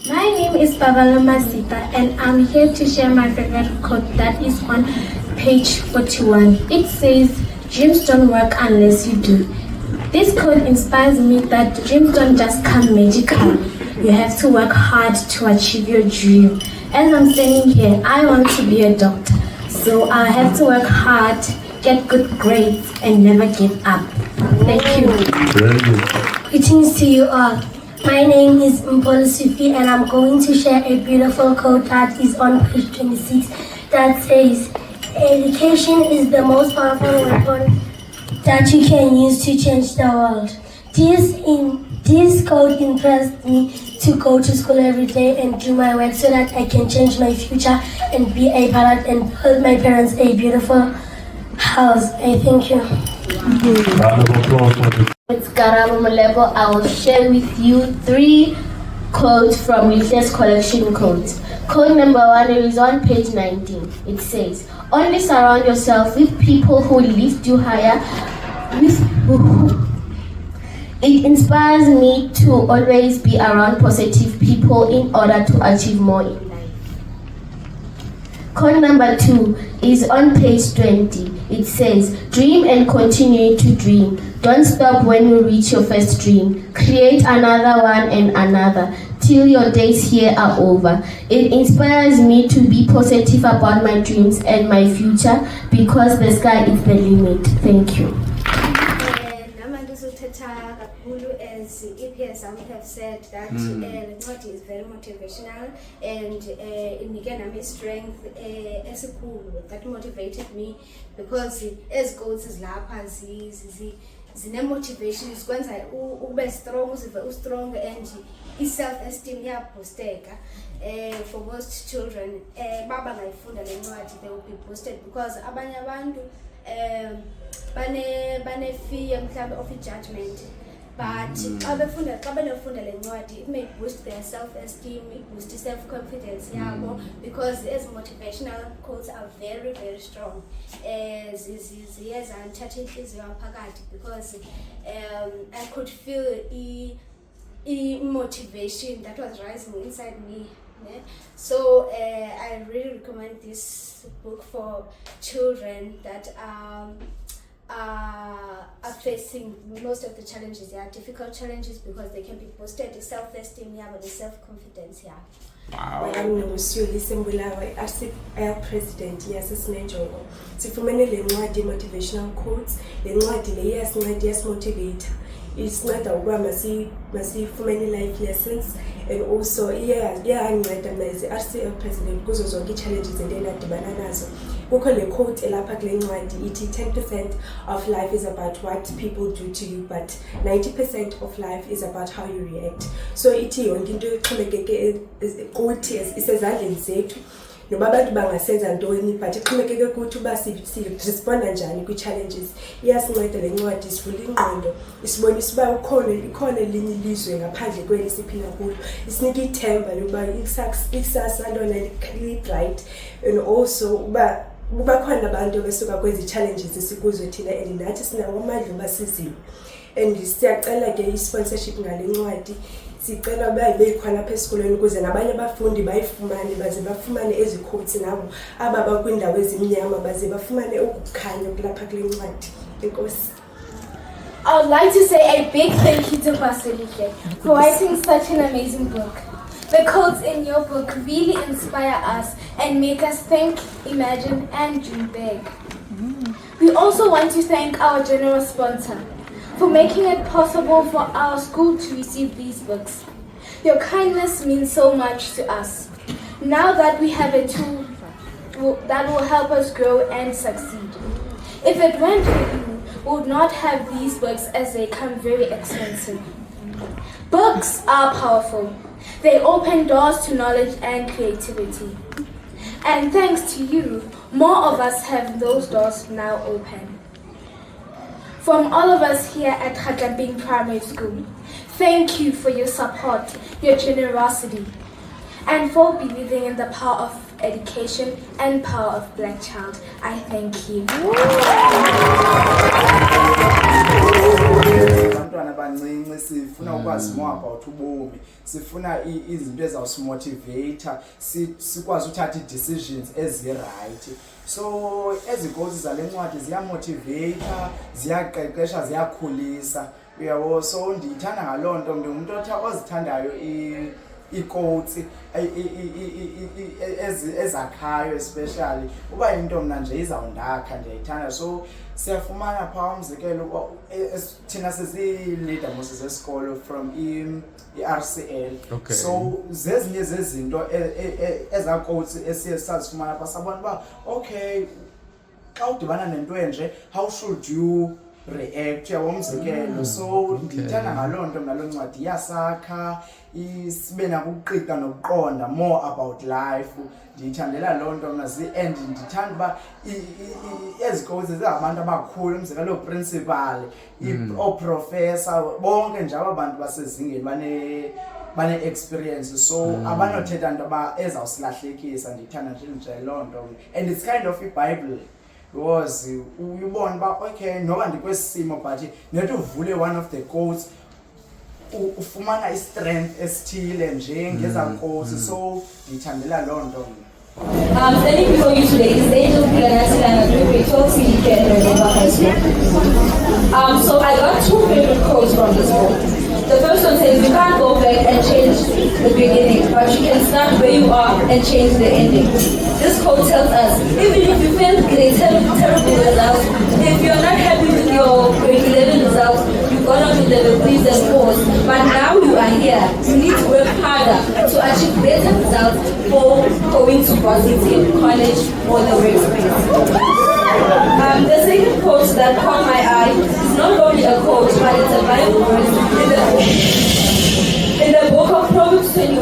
My name is Babaloma Sita and I'm here to share my favorite quote that is on page 41. It says, "Dreams don't work unless you do." This quote inspires me that dreams don't just come magically. You have to work hard to achieve your dream. As I'm standing here, I want to be a doctor. So I have to work hard, get good grades, and never give up. Thank you. Greetings to you all. My name is Mpolo Sufi and I'm going to share a beautiful quote that is on page 26 that says, "Education is the most powerful weapon that you can use to change the world." This quote impressed me to go to school every day and do my work so that I can change my future and be a pilot and build my parents a beautiful house. I thank you. It's Karabo Malebo. I will share with you 3 quotes from Lihle's collection quotes. Quote number 1 is on page 19. It says, "Only surround yourself with people who lift you higher. It inspires me to always be around positive people in order to achieve more in life." Quote number 2 is on page 20. It says, "Dream and continue to dream. Don't stop when you reach your first dream. Create another one and another till your days here are over." It inspires me to be positive about my dreams and my future because the sky is the limit. Thank you. As EPS have said that Lencwadi is very motivational and in my strength as a cool that motivated me because as goals is lapha zine motivation zikwenza ube strong and self-esteem boosteka. For most children baba ngayifunda lencwadi they will be boosted because abanye abantu bane fear mhlambe of judgment. But xa benofunda le ncwadi, it may boost their self-esteem, it boosts self-confidence yabo because as motivational quotes are very, very strong. Ziye zandithatha inhliziyo phakathi because I could feel motivation that was rising inside me. Yeah? So I really recommend this book for children that are facing most of the challenges. They are difficult challenges because they can be boosted the self-esteem, but the self-confidence. Wow. President yasesinejongo sifumene le ncwadi motivational quotes. Le ncwadi le yasimotivate isinceda ukuba masifumene life lessons and also iyanceda as-RCL president kuzo zonke ii-challenges endinadibana nazo. Kukho le quote elapha kule ncwadi ithi 10% of life is about what people do to you but 90% of life is about how you react. So ithi yonke into ixhomekeke kuthi isezandleni zethu noba abantu bangasenza ntoni but ixhomekeke kuthi uba siresponda njani kwii-challenges. Iyasinceda le ncwadi sivule ingqondo isibonisa uba ikhona elinye ilizwe ngaphandle kweli siphila kulo. Isinika ithemba lokuba ikusasa lona li-bright and also uba khona abantu besuka kwezi challenges esikuzo thina and nathi sinawo amandla uba sizile. And siyacela ke i-sponsorship ngale ncwadi. Sicela uba ibe khona apha esikolweni ukuze nabanye abafundi bayifumane baze bafumane ezi quotes nabo aba bakwindawo ezimnyama baze bafumane ukukhanya kulapha kule ncwadi. Enkosi. I would like to say a big thank you to Pastor Lihle for writing such an amazing book. The quotes in your book really inspire us and make us think, imagine, and dream big. We also want to thank our generous sponsor for making it possible for our school to receive these books. Your kindness means so much to us. Now that we have a tool that will help us grow and succeed. If it weren't for you, we would not have these books as they come very expensive. Books are powerful. They open doors to knowledge and creativity. And thanks to you, more of us have those doors now open. From all of us here at Khatambing Primary School, thank you for your support, your generosity, and for believing in the power of education and power of Black child. I thank you. Abantwana abancinci sifuna ukwazi sazi more about ubomi, sifuna izinto ezawusimotivata, sikwazi uthatha ii-decisions ezi-right. So ezi quotes zale ncwadi ziyamotivata, ziyaqeqesha, ziyakhulisa. Uyabo, so ndiyithanda ngaloo nto, ndingumuntu ozithandayo ii-quotes ezakhayo, especially uba into mna nje izawundakha ndiyayithanda. So siyafumana phaa umzekelo thina sizi-leader mos zesikolo from i-RCL. Okay. So zezinye zezinto ezaa quotes esiye sazifumana phaa, sabona uba okay, xa udibana nento enje, how should you react, uyabo, umzekelo. So ndiyithanda ngaloo nto mna loo ncwadi, iyasakha, sibe nakuqiqa nokuqonda more about life. Ndiyithandela loo nto mna and ndithanda uba ezi quotes zingabantu abakhulu, umzekelo ooprincipal, ooprofesa, bonke nje aba bantu basezingeni bane-experience. So abanothetha nto ezawusilahlekisa. Ndiyithanda nje loo nto, and it's kind of iBhayibhile, because uyubona uba okay, noba ndikwesi simo but nethi uvule one of the quotes, ufumana i-strength esithile nje ngeza quotes. So ndiyithandela loo nto. Standing before you today is the angel of Lihle and a very totally high school. So I got two favorite quotes from this book. The first one says, you can't go back and change the beginning, but you can start where you are and change the ending. This quote tells us, even if you fail grade 10 terrible results, if you're not happy with your grade 11 results, you got on with the 3s and 4s, but now you are here. You need to work harder to achieve better results for going to varsity, college, or the workspace. The second quote that caught my eye is not only a quote, but it's a Bible verse in the book of Proverbs 21,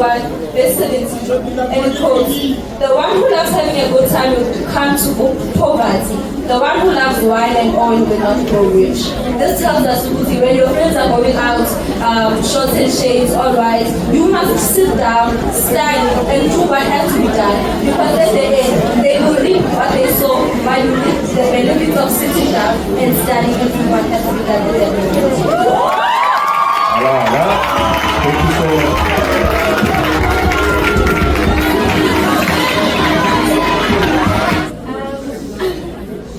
verse 17, and it quotes, the one who loves having a good time will come to poverty. The one who loves wine and oil will not grow rich. This tells us, when your friends are going out, shorts and shades, all right, you must sit down, stand, and do what has to be done. Because at the end, they will reap what they sow, while you reap the benefits of sitting down and studying and do what has to be done at the end. Thank you so much.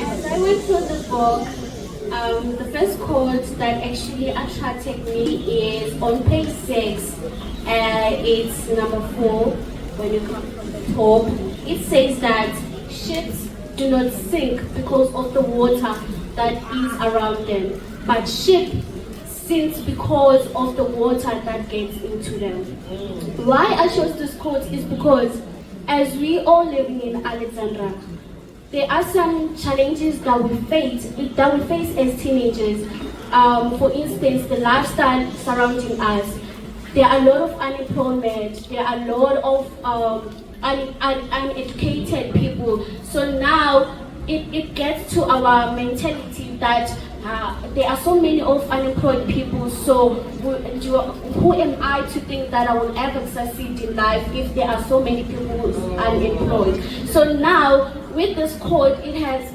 As I went through the book, the first quote that actually attracted me is on page 6. It's number 4 when you come from the top. It says that ships do not sink because of the water that is around them, but ships sinks because of the water that gets into them. Why I chose this quote is because as we all living in Alexandra, there are some challenges that we face as teenagers. For instance, the lifestyle surrounding us. There are a lot of unemployment. There are a lot of uneducated people. So now it gets to our mentality that there are so many of unemployed people, so who am I to think that I will ever succeed in life if there are so many people unemployed? So now, with this quote, it has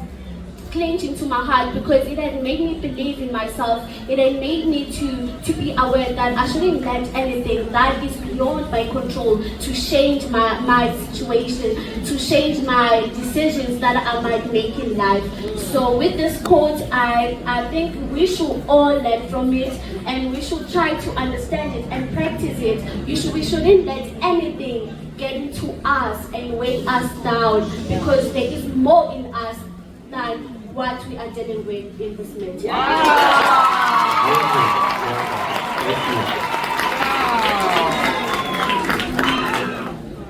clinched into my heart because it had made me believe in myself. It had made me to be aware that I shouldn't let anything that is beyond my control to change my situation, to change my decisions that I might make in life. So with this quote, I think we should all learn from it and we should try to understand it and practice it. We shouldn't let anything get into us and weigh us down because there is more in us than what we are dealing with in this matter.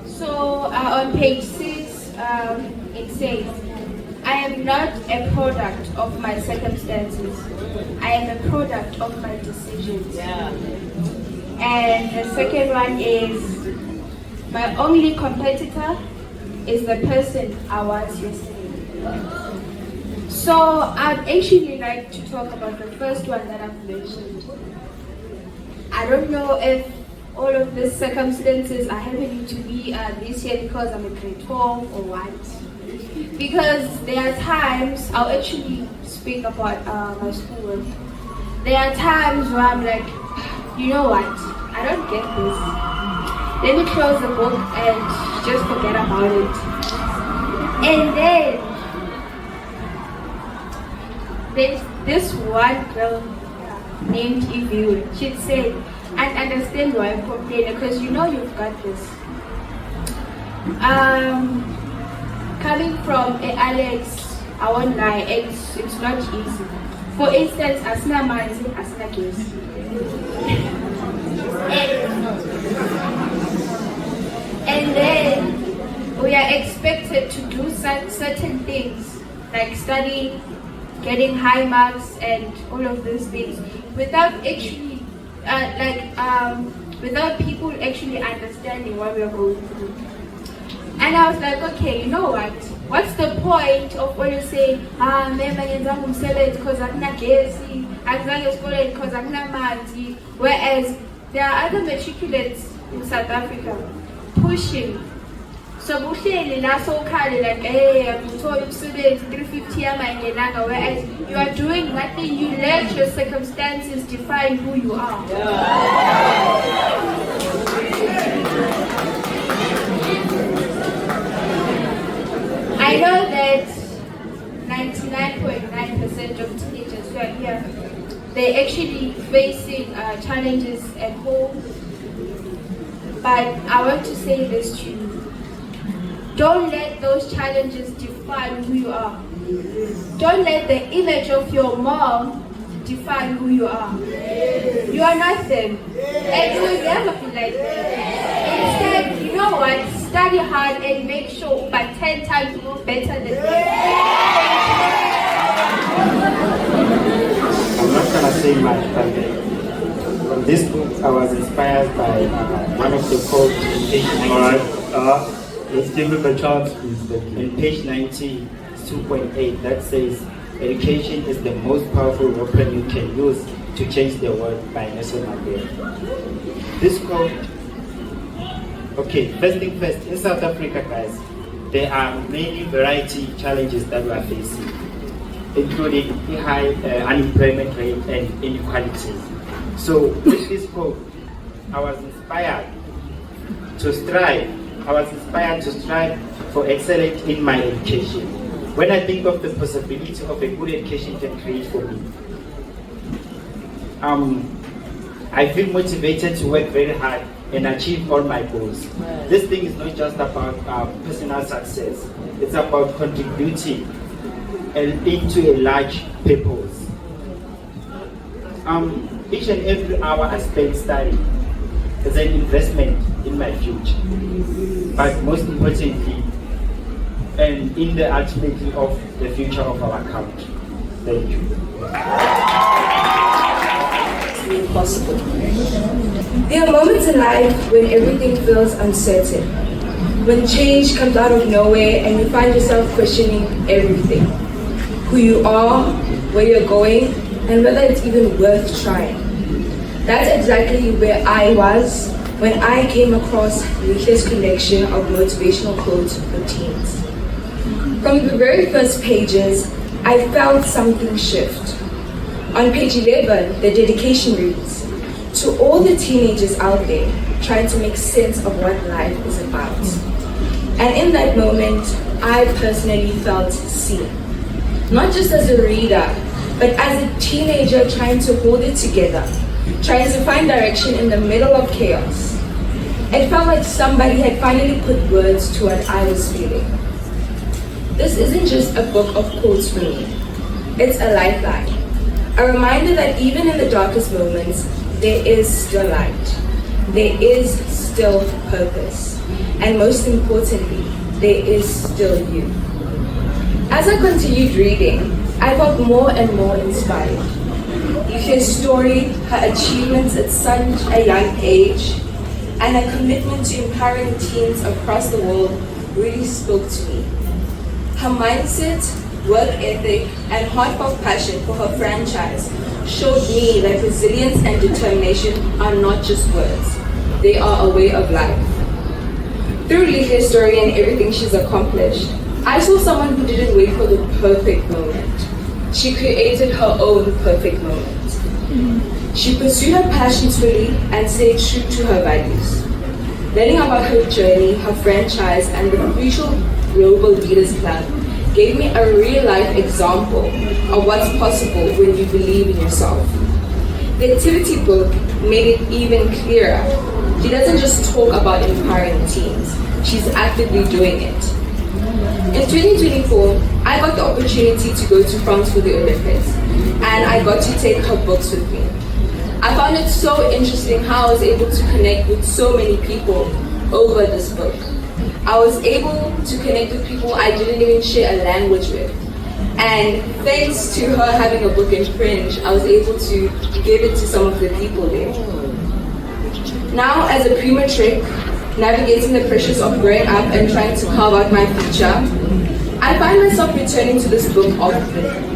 So on page 6, it says, I am not a product of my circumstances. I am a product of my decisions. And the second one is, my only competitor is the person I was yesterday. So I'd actually like to talk about the first one that I've mentioned. I don't know if all of these circumstances are happening to me this year because I'm in grade 12 or what. Because there are times, I'll actually speak about my schoolwork. There are times where I'm like, you know what? I don't get this. Let me close the book and just forget about it. And then there's this one girl named Evie. She'd say, I understand why I'm complaining, because you know you've got this. Coming from Alex, I won't lie, it's not easy. For instance, asina manzi, asina gesi. And then we are expected to do certain things like studying, getting high marks, and all of those things without actually, without people actually understanding what we are going through. And I was like, okay, you know what? What's the point of when you say, member ngenzanga umsebenzi because akunagesi, akuzange esikoleni because akunamanzi, whereas there are other matriculates in South Africa pushing. So buhleli la sowukhale like, hey, ngithola umsebenzi 350 yamangelanga, whereas you are doing nothing. You let your circumstances define who you are. I know that 99.9% of teenagers who are here, they're actually facing challenges at home. But I want to say this to you. Don't let those challenges define who you are. Don't let the image of your mom define who you are. You are not them. And you will never be like them. Instead, you know what? Study hard and make sure but 10 times more better than them. I'm not going to say much, but from this book I was inspired by one of the quotes in page 90. Alright, let's give him a chance, please. In page 90, 2.8, that says, education is the most powerful weapon you can use to change the world, by Nelson Mandela. This quote, okay, first thing first, in South Africa, guys, there are many variety challenges that we are facing, including the high unemployment rate and inequalities. So with this quote, I was inspired to strive for excellence in my education. When I think of the possibility of a good education can create for me, I feel motivated to work very hard and achieve all my goals. This thing is not just about personal success, it's about contributing into a large purpose. Each and every hour I spend studying is an investment in my future, but most importantly, and in the ultimately of the future of our country. Thank you. It's possible. There are moments in life when everything feels uncertain, when change comes out of nowhere and you find yourself questioning everything. Who you are, where you're going, and whether it's even worth trying. That's exactly where I was when I came across Lihle's collection of motivational quotes for teens. From the very first pages, I felt something shift. On page 11, the dedication reads, "To all the teenagers out there trying to make sense of what life is about." And in that moment, I personally felt seen. Not just as a reader, but as a teenager trying to hold it together, trying to find direction in the middle of chaos. It felt like somebody had finally put words to what I was feeling. This isn't just a book of quotes for me. It's a lifeline. A reminder that even in the darkest moments, there is still light. There is still purpose. And most importantly, there is still you. As I continued reading, I felt more and more inspired. Lihle's story, her achievements at such a young age, and her commitment to empowering teens across the world really spoke to me. Her mindset, work ethic, and heartfelt passion for her franchise showed me that resilience and determination are not just words, they are a way of life. Through Lihle's story and everything she's accomplished, I saw someone who didn't wait for the perfect moment. She created her own perfect moment. She pursued her passions fully and stayed true to her values. Learning about her journey, her franchise, and the Crucial Global Leaders Club gave me a real-life example of what's possible when you believe in yourself. The activity book made it even clearer. She doesn't just talk about empowering teams, she's actively doing it. In 2024, I got the opportunity to go to France for the Olympics, and I got to take her books with me. I found it so interesting how I was able to connect with so many people over this book. I was able to connect with people I didn't even share a language with. And thanks to her having a book in French, I was able to give it to some of the people there. Now, as a pre-matric, navigating the pressures of growing up and trying to carve out my future, I find myself returning to this book often.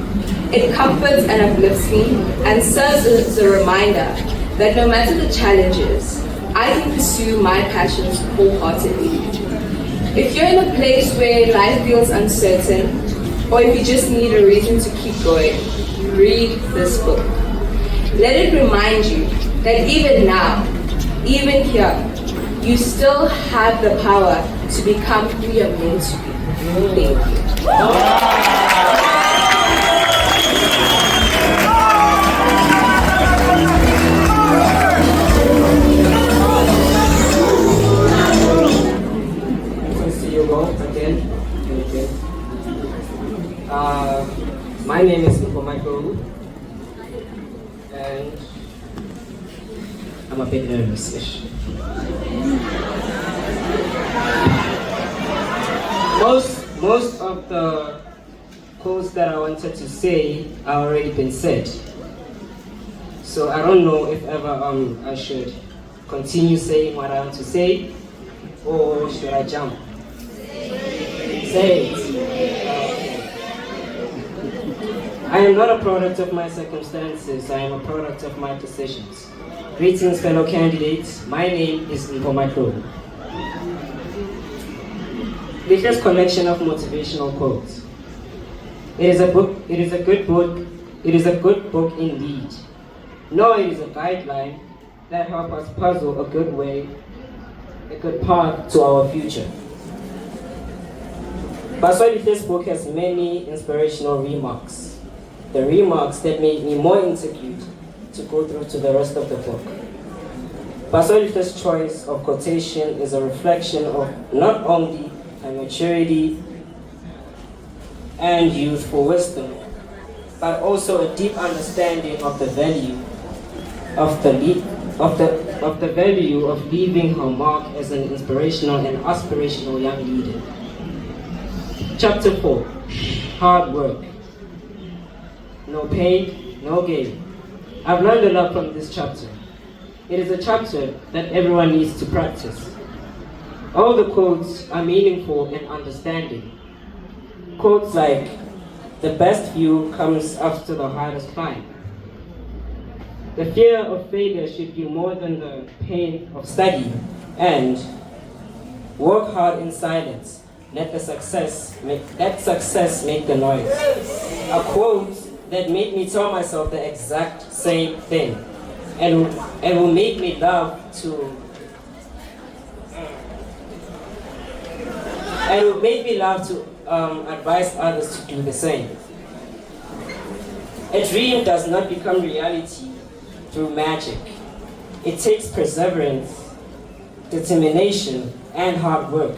It comforts and uplifts me and serves as a reminder that no matter the challenges, I can pursue my passions wholeheartedly. If you're in a place where life feels uncertain, or if you just need a reason to keep going, read this book. Let it remind you that even now, even here, you still have the power to become who you're meant to be. Thank you. My name is Motivational, and I'm a bit nervous-ish. Most of the quotes that I wanted to say are already been said. So I don't know if ever I should continue saying what I want to say, or should I jump? Say it. I am not a product of my circumstances, I am a product of my decisions. Greetings, fellow candidates. My name is Motivational. Lihle's collection of motivational quotes. It is a good book indeed. No, it is a guideline that helps us puzzle a good path to our future. Pastor Lihle's book has many inspirational remarks. The remarks that made me more intrigued to go through to the rest of the book. Pastor Lihle's choice of quotation is a reflection of not only her maturity and youthful wisdom, but also a deep understanding of the value of leaving her mark as an inspirational and aspirational young leader. Chapter 4, Hard Work. No pain, no gain. I've learned a lot from this chapter. It is a chapter that everyone needs to practice. All the quotes are meaningful and understanding. Quotes like, the best view comes after the hardest climb. The fear of failure should be more than the pain of study, and work hard in silence. Let success make the noise. A quote that made me tell myself the exact same thing, and will make me love to advise others to do the same. A dream does not become reality through magic. It takes perseverance, determination, and hard work.